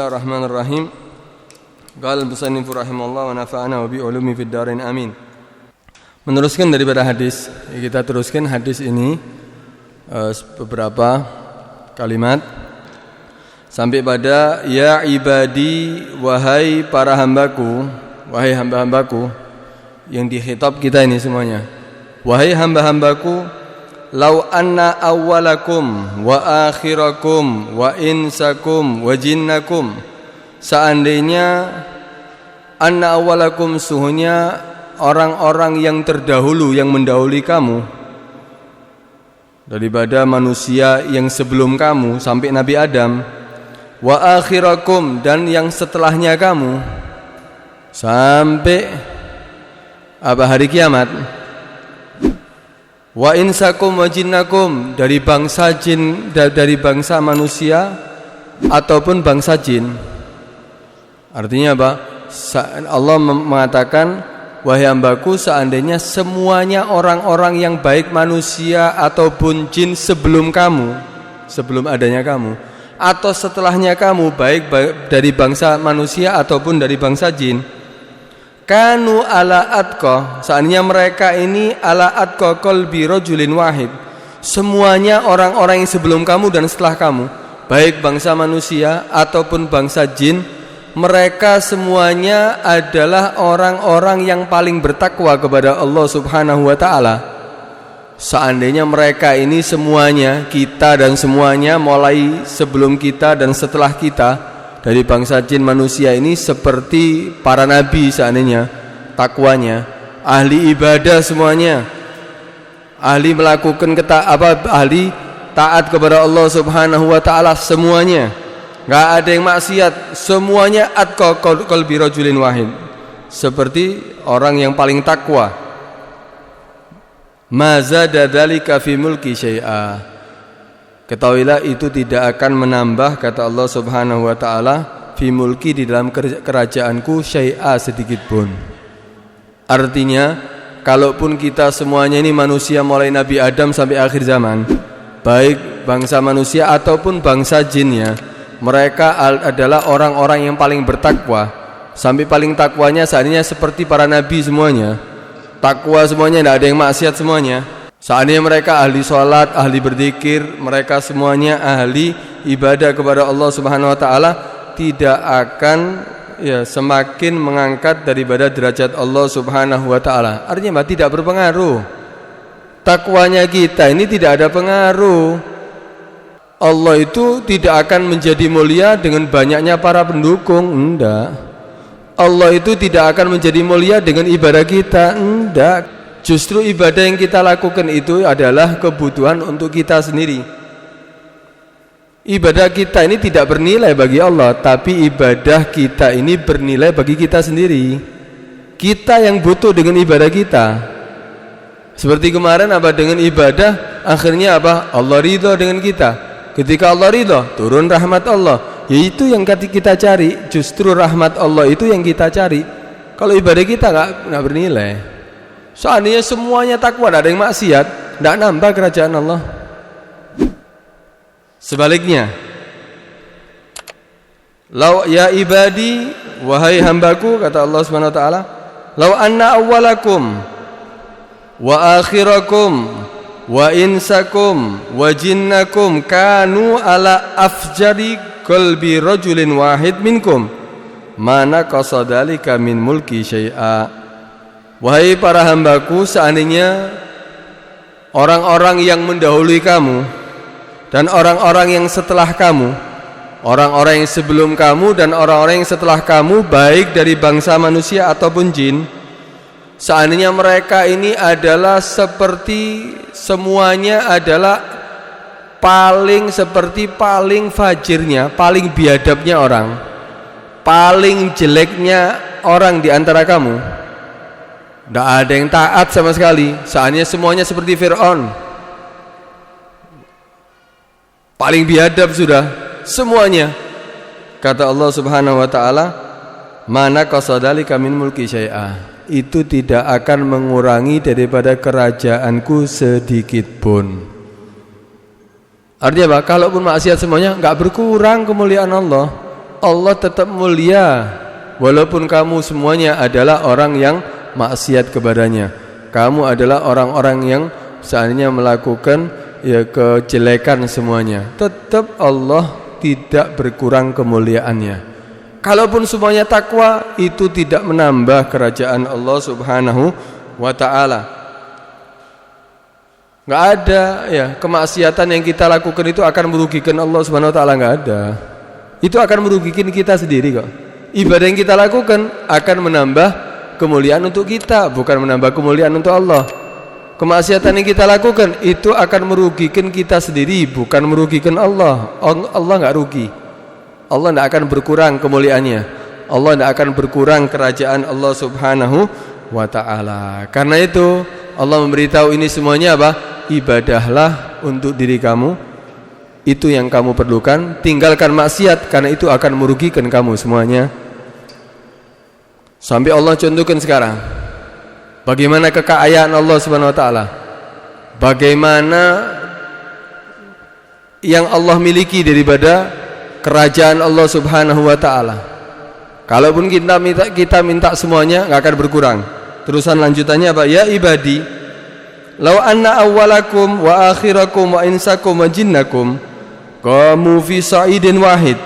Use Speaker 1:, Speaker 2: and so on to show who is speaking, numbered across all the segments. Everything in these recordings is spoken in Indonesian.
Speaker 1: Bismillahirrahmanirrahim. Qala al-musannif rahimahullah wa nafa'ana wa bi ulumi fid dharain amin. Meneruskan daripada hadis, kita teruskan hadis ini beberapa kalimat sampai pada ya ibadi, wahai para hambaku, wahai hamba-hambaku, yang dikhitab kita ini semuanya. Wahai hamba-hambaku, lau anna awwalakum wa akhirakum wa insakum wa jinnakum, seandainya anna awwalakum, suhunya orang-orang yang terdahulu, yang mendahului kamu daripada manusia yang sebelum kamu sampai Nabi Adam, wa akhirakum, dan yang setelahnya kamu sampai hari kiamat, wa insakum wa jinnakum, dari bangsa jin, dari bangsa manusia ataupun bangsa jin. Artinya apa? Allah mengatakan, wahai hambaku, seandainya semuanya orang-orang yang baik manusia ataupun jin sebelum kamu, sebelum adanya kamu, atau setelahnya kamu, baik dari bangsa manusia ataupun dari bangsa jin, kanu ala atqa, seandainya mereka ini ala atqa qalbi rajulin wahid, semuanya orang-orang yang sebelum kamu dan setelah kamu, baik bangsa manusia ataupun bangsa jin, mereka semuanya adalah orang-orang yang paling bertakwa kepada Allah Subhanahu wa ta'ala. Seandainya mereka ini semuanya, kita dan semuanya, mulai sebelum kita dan setelah kita, dari bangsa jin manusia ini seperti para nabi, seandainya takwanya, ahli ibadah semuanya, ahli melakukan ahli taat kepada Allah Subhanahu wa ta'ala semuanya, enggak ada yang maksiat, semuanya atqa qalbi rajulin wahid, seperti orang yang paling takwa. Ma zada dzalika fi mulki syai'a, ketahuilah itu tidak akan menambah, kata Allah Subhanahu wa ta'ala, fi mulki, di dalam kerajaanku, syai'a, sedikit pun. Artinya, kalaupun kita semuanya ini manusia mulai Nabi Adam sampai akhir zaman, baik bangsa manusia ataupun bangsa jinnya, mereka adalah orang-orang yang paling bertakwa, sampai paling takwanya seandainya seperti para nabi semuanya, takwa semuanya, tidak ada yang maksiat semuanya. Seandainya mereka ahli sholat, ahli berzikir, mereka semuanya ahli ibadah kepada Allah Subhanahu wa ta'ala, tidak akan semakin mengangkat daripada derajat Allah Subhanahu wa ta'ala. Artinya tidak berpengaruh. Takwanya kita ini tidak ada pengaruh. Allah itu tidak akan menjadi mulia dengan banyaknya para pendukung, enggak. Allah itu tidak akan menjadi mulia dengan ibadah kita, enggak. Justru ibadah yang kita lakukan itu adalah kebutuhan untuk kita sendiri. Ibadah kita ini tidak bernilai bagi Allah, tapi ibadah kita ini bernilai bagi kita sendiri. Kita yang butuh dengan ibadah kita. Seperti kemarin dengan ibadah, akhirnya Allah ridho dengan kita. Ketika Allah ridho, turun rahmat Allah. Yaitu yang kita cari, justru rahmat Allah itu yang kita cari. Kalau ibadah kita nggak bernilai. Seandainya semuanya takwa, tidak ada yang maksiat, tidak nambah kerajaan Allah. Sebaliknya, lau ya ibadi, wahai hambaku, kata Allah Subhanahu wa ta'ala, lau anna awwalakum wa akhirakum wa insakum wa jinnakum kanu ala afjari qalbi rajulin wahid minkum, mana qasadalika min mulki syai'a. Wahai para hambaku, seandainya orang-orang yang mendahului kamu dan orang-orang yang setelah kamu, orang-orang yang sebelum kamu dan orang-orang yang setelah kamu, baik dari bangsa manusia ataupun jin, seandainya mereka ini adalah seperti, semuanya adalah seperti paling fajirnya, paling biadabnya orang, paling jeleknya orang di antara kamu, tidak ada yang taat sama sekali. Seandainya semuanya seperti Fir'aun, paling biadab sudah semuanya, kata Allah Subhanahu wa ta'ala, mana qasadalika min mulki syai'a, itu tidak akan mengurangi daripada kerajaanku sedikit pun. Artinya apa? Kalaupun maksiat semuanya, enggak berkurang kemuliaan Allah. Allah tetap mulia walaupun kamu semuanya adalah orang yang maksiat kepadanya. Kamu adalah orang-orang yang seandainya melakukan kejelekan semuanya, tetap Allah tidak berkurang kemuliaannya. Kalaupun semuanya takwa, itu tidak menambah kerajaan Allah Subhanahu wa ta'ala. Enggak ada kemaksiatan yang kita lakukan itu akan merugikan Allah Subhanahu wa ta'ala, enggak ada. Itu akan merugikan kita sendiri kok. Ibadah yang kita lakukan akan menambah kemuliaan untuk kita, bukan menambah kemuliaan untuk Allah. Kemaksiatan yang kita lakukan itu akan merugikan kita sendiri, bukan merugikan Allah. Allah enggak rugi. Allah tidak akan berkurang kemuliaannya. Allah tidak akan berkurang kerajaan Allah Subhanahu wa ta'ala. Karena itu Allah memberitahu ini semuanya apa? Ibadahlah untuk diri kamu. Itu yang kamu perlukan. Tinggalkan maksiat, karena itu akan merugikan kamu semuanya. Sampai Allah contohkan sekarang bagaimana kekayaan Allah Subhanahu wa ta'ala, bagaimana yang Allah miliki daripada kerajaan Allah Subhanahu wa ta'ala. Kalaupun kita minta semuanya enggak akan berkurang. Terusan lanjutannya apa? Ya ibadi, law anna awwalakum wa akhirakum wa insakum wa jinnakum qamu fi sa'idin wahid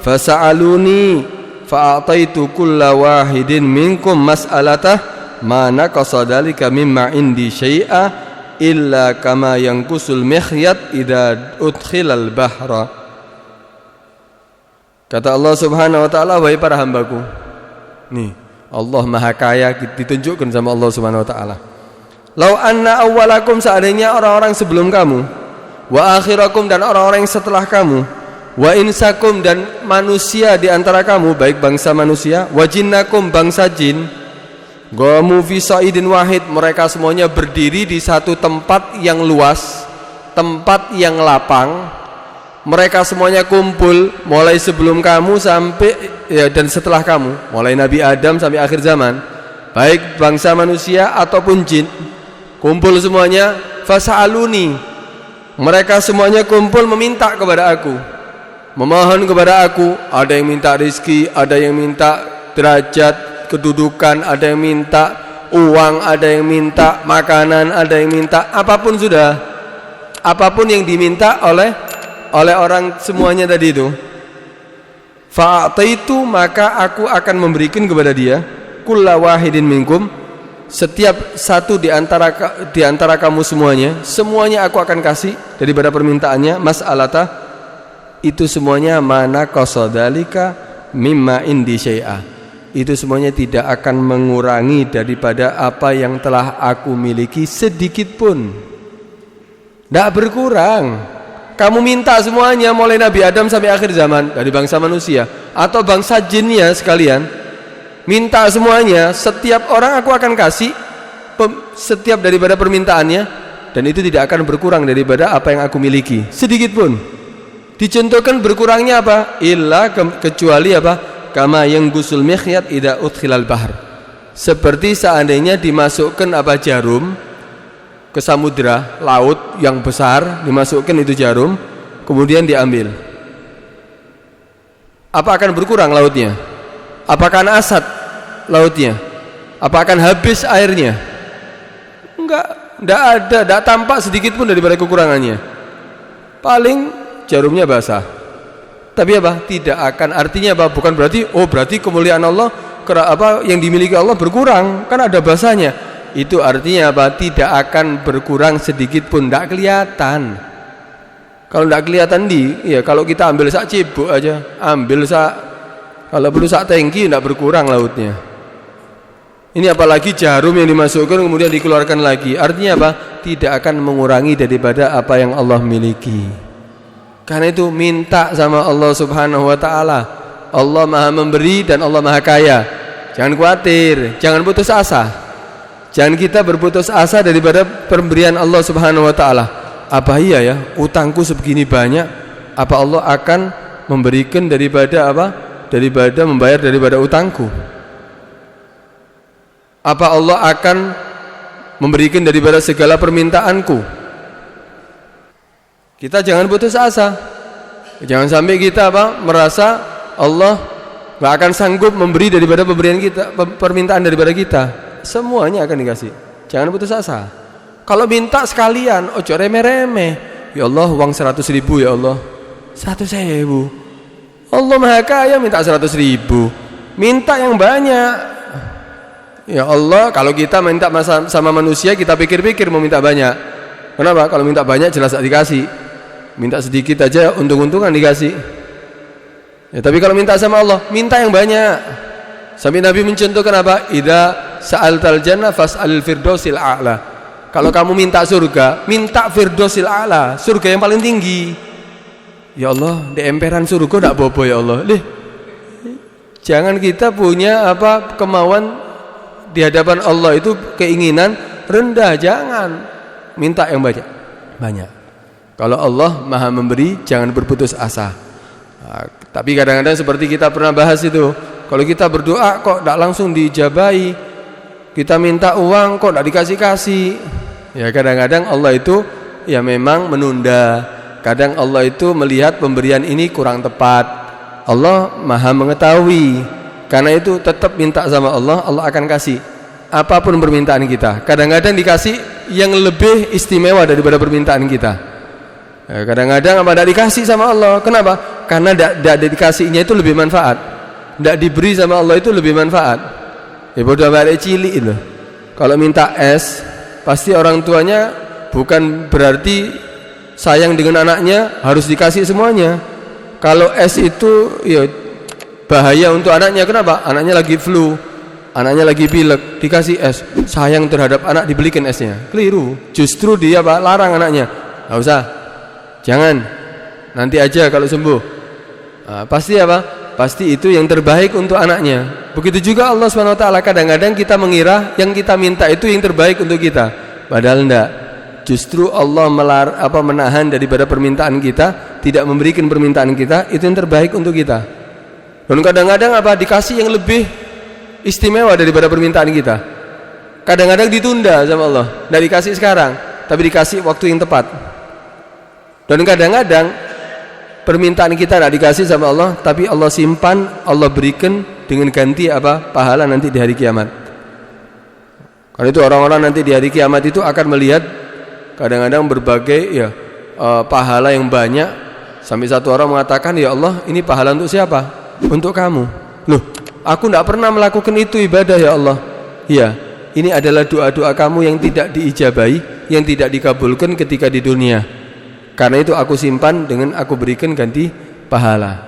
Speaker 1: fasa'aluni fa'ataitu kulla wahidin minkum mas'alatah ma naqasa dzalika mimma indi syai'a illa kama yanqusul mikhyat idza udkhilal bahra. Kata Allah Subhanahu wa ta'ala, wahai para hambaku. Nih, Allah Maha Kaya ditunjukkan sama Allah Subhanahu wa ta'ala. Lau anna awwalakum, seandainya orang-orang sebelum kamu, wa akhirakum, dan orang-orang yang setelah kamu, wa insakum, dan manusia di antara kamu, baik bangsa manusia, wa jinnakum, bangsa jin, qamu fi sa'idin wahid, mereka semuanya berdiri di satu tempat yang luas, tempat yang lapang. Mereka semuanya kumpul mulai sebelum kamu sampai dan setelah kamu, mulai Nabi Adam sampai akhir zaman, baik bangsa manusia ataupun jin, kumpul semuanya. Fasa'aluni, mereka semuanya kumpul meminta kepada aku, memohon kepada aku. Ada yang minta rezeki, ada yang minta derajat kedudukan, ada yang minta uang, ada yang minta makanan, ada yang minta apapun sudah, apapun yang diminta oleh orang semuanya tadi itu. Fa'ataitu, maka aku akan memberikan kepada dia, kulla wahidin minkum, setiap satu di antara kamu semuanya aku akan kasih daripada permintaannya. Mas'alata, itu semuanya mana qasadzalika mimma indi syai'a, itu semuanya tidak akan mengurangi daripada apa yang telah aku miliki sedikit pun, tidak berkurang. Kamu minta semuanya mulai Nabi Adam sampai akhir zaman, dari bangsa manusia atau bangsa jinnya sekalian, minta semuanya, setiap orang aku akan kasih setiap daripada permintaannya, dan itu tidak akan berkurang daripada apa yang aku miliki sedikit pun. Dicontohkan berkurangnya apa? Illa, kecuali apa? Kama yang gusul mikhyat idza udkhilal bahr, seperti seandainya dimasukkan apa, jarum ke samudra, laut yang besar, dimasukkan itu jarum, kemudian diambil. Apa akan berkurang lautnya? Apakah akan asat lautnya? Apa akan habis airnya? Enggak ada, enggak tampak sedikit pun daripada kekurangannya. Paling jarumnya basah. Tapi apa? Tidak akan, artinya apa? Bukan berarti berarti kemuliaan Allah yang dimiliki Allah berkurang, kan ada basahnya. Itu artinya apa? Tidak akan berkurang sedikit pun, tidak kelihatan. Kalau tidak kelihatan kalau kita ambil sak cibuk aja, ambil kalau perlu sak tangki, tidak berkurang lautnya. Ini apalagi jarum yang dimasukkan kemudian dikeluarkan lagi, artinya apa? Tidak akan mengurangi daripada apa yang Allah miliki. Karena itu minta sama Allah Subhanahu wa ta'ala. Allah Maha memberi dan Allah Maha Kaya. Jangan khawatir, jangan putus asa. Jangan kita berputus asa daripada pemberian Allah Subhanahu wa ta'ala. Apa iya ya, utangku sebegini banyak, apa Allah akan memberikan daripada apa? Daripada membayar daripada utangku? Apa Allah akan memberikan daripada segala permintaanku? Kita jangan putus asa. Jangan sampai kita merasa Allah nggak akan sanggup memberi daripada pemberian kita, permintaan daripada kita. Semuanya akan dikasih. Jangan putus asa. Kalau minta sekalian, ojo remeh-remeh. Ya Allah, uang 100.000 ya Allah. 100.000. Allah Maha Kaya minta 100.000. Minta yang banyak. Ya Allah, kalau kita minta sama manusia, kita pikir-pikir mau minta banyak. Kenapa? Kalau minta banyak jelas tak dikasih. Minta sedikit aja untung-untungan dikasih. Ya, tapi kalau minta sama Allah, minta yang banyak. Sampai Nabi mencontohkan apa? Idza sa'altal jannah fas'alil firdausil a'la. Kalau kamu minta surga, minta firdausil a'la, surga yang paling tinggi. Ya Allah, di emperan surga ndak bobo ya Allah. Jangan kita punya apa kemauan di hadapan Allah itu keinginan rendah, jangan. Minta yang banyak. Banyak. Kalau Allah Maha memberi, jangan berputus asa. Nah, tapi kadang-kadang seperti kita pernah bahas itu, kalau kita berdoa kok tidak langsung diijabahi, kita minta uang kok tidak dikasih-kasih. Ya kadang-kadang Allah itu ya memang menunda. Kadang Allah itu melihat pemberian ini kurang tepat. Allah Maha mengetahui. Karena itu tetap minta sama Allah, Allah akan kasih apapun permintaan kita. Kadang-kadang dikasih yang lebih istimewa daripada permintaan kita. Kadang-kadang apa tidak dikasih sama Allah. Kenapa? Karena tidak dikasihnya itu lebih manfaat. Tidak diberi sama Allah itu lebih manfaat. Ya bodoh balik cilik itu. Kalau minta es, pasti orang tuanya bukan berarti sayang dengan anaknya harus dikasih semuanya. Kalau es itu ya bahaya untuk anaknya. Kenapa? Anaknya lagi flu, anaknya lagi pilek, dikasih es. Sayang terhadap anak, dibelikan esnya. Keliru. Justru dia larang anaknya. Nggak usah. Jangan, nanti aja kalau sembuh. Nah, pasti apa? Pasti itu yang terbaik untuk anaknya. Begitu juga Allah SWT. Kadang-kadang kita mengira yang kita minta itu yang terbaik untuk kita. Padahal enggak. Justru Allah menahan daripada permintaan kita, tidak memberikan permintaan kita, itu yang terbaik untuk kita. Dan kadang-kadang apa? Dikasih yang lebih istimewa daripada permintaan kita. Kadang-kadang ditunda sama Allah. Tidak dikasih sekarang, tapi dikasih waktu yang tepat. Dan kadang-kadang permintaan kita tidak dikasih sama Allah, tapi Allah simpan, Allah berikan dengan ganti apa? Pahala nanti di hari kiamat. Karena itu orang-orang nanti di hari kiamat itu akan melihat kadang-kadang berbagai ya pahala yang banyak. Sampai satu orang mengatakan, ya Allah, ini pahala untuk siapa? Untuk kamu. Loh, aku tidak pernah melakukan itu ibadah ya Allah. Ya, ini adalah doa-doa kamu yang tidak diijabahi, yang tidak dikabulkan ketika di dunia. Karena itu aku simpan dengan aku berikan ganti pahala.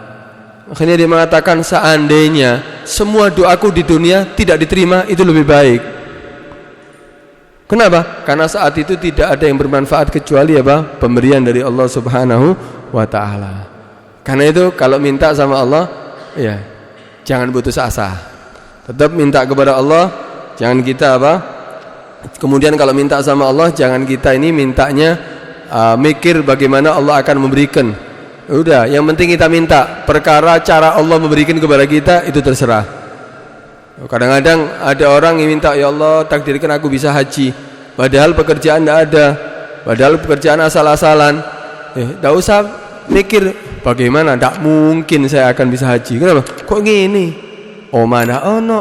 Speaker 1: Akhirnya dia mengatakan, seandainya semua doaku di dunia tidak diterima, itu lebih baik. Kenapa? Karena saat itu tidak ada yang bermanfaat kecuali apa? Pemberian dari Allah Subhanahu wa taala. Karena itu kalau minta sama Allah, ya jangan putus asa. Tetap minta kepada Allah, jangan kita apa? Kemudian kalau minta sama Allah, jangan kita ini mintanya mikir bagaimana Allah akan memberikan. Udah, yang penting kita minta. Perkara cara Allah memberikan kepada kita itu terserah. Kadang-kadang ada orang yang minta, ya Allah takdirkan aku bisa haji, padahal pekerjaan tidak ada, padahal pekerjaan asal-asalan. Tidak usah mikir bagaimana, tidak mungkin saya akan bisa haji. Kenapa? Kok gini? Oh mana ono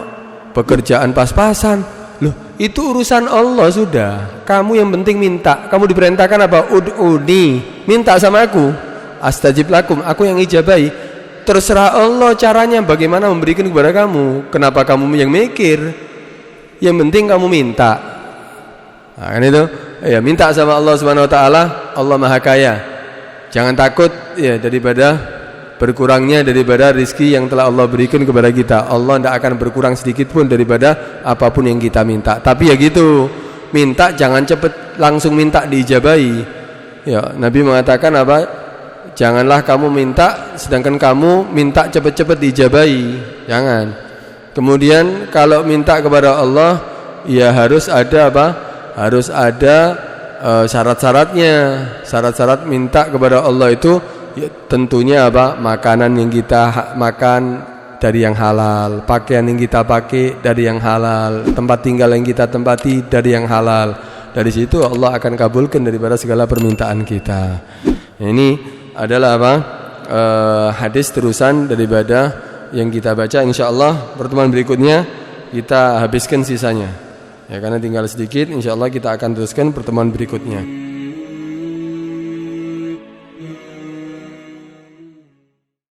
Speaker 1: pekerjaan pas-pasan. Loh, itu urusan Allah sudah. Kamu yang penting minta. Kamu diperintahkan apa? Ud'uni, minta sama aku. Astajib lakum, aku yang ijabahi. Terserah Allah caranya bagaimana memberikan kepada kamu. Kenapa kamu yang mikir? Yang penting kamu minta. Nah, kan itu. Ya, minta sama Allah Subhanahu wa taala. Allah Maha Kaya. Jangan takut ya daripada berkurangnya daripada rizki yang telah Allah berikan kepada kita. Allah tidak akan berkurang sedikit pun daripada apapun yang kita minta. Tapi ya gitu, minta jangan cepat langsung minta diijabahi. Ya, Nabi mengatakan apa? Janganlah kamu minta sedangkan kamu minta cepat-cepat diijabahi. Jangan. Kemudian kalau minta kepada Allah, ya harus ada apa? Harus ada syarat-syaratnya. Syarat-syarat minta kepada Allah itu ya, tentunya apa? Makanan yang kita makan dari yang halal, pakaian yang kita pakai dari yang halal, tempat tinggal yang kita tempati dari yang halal. Dari situ Allah akan kabulkan daripada segala permintaan kita. Ini adalah apa? hadis terusan daripada yang kita baca. Insyaallah pertemuan berikutnya kita habiskan sisanya. Ya, karena tinggal sedikit, insyaallah kita akan teruskan pertemuan berikutnya.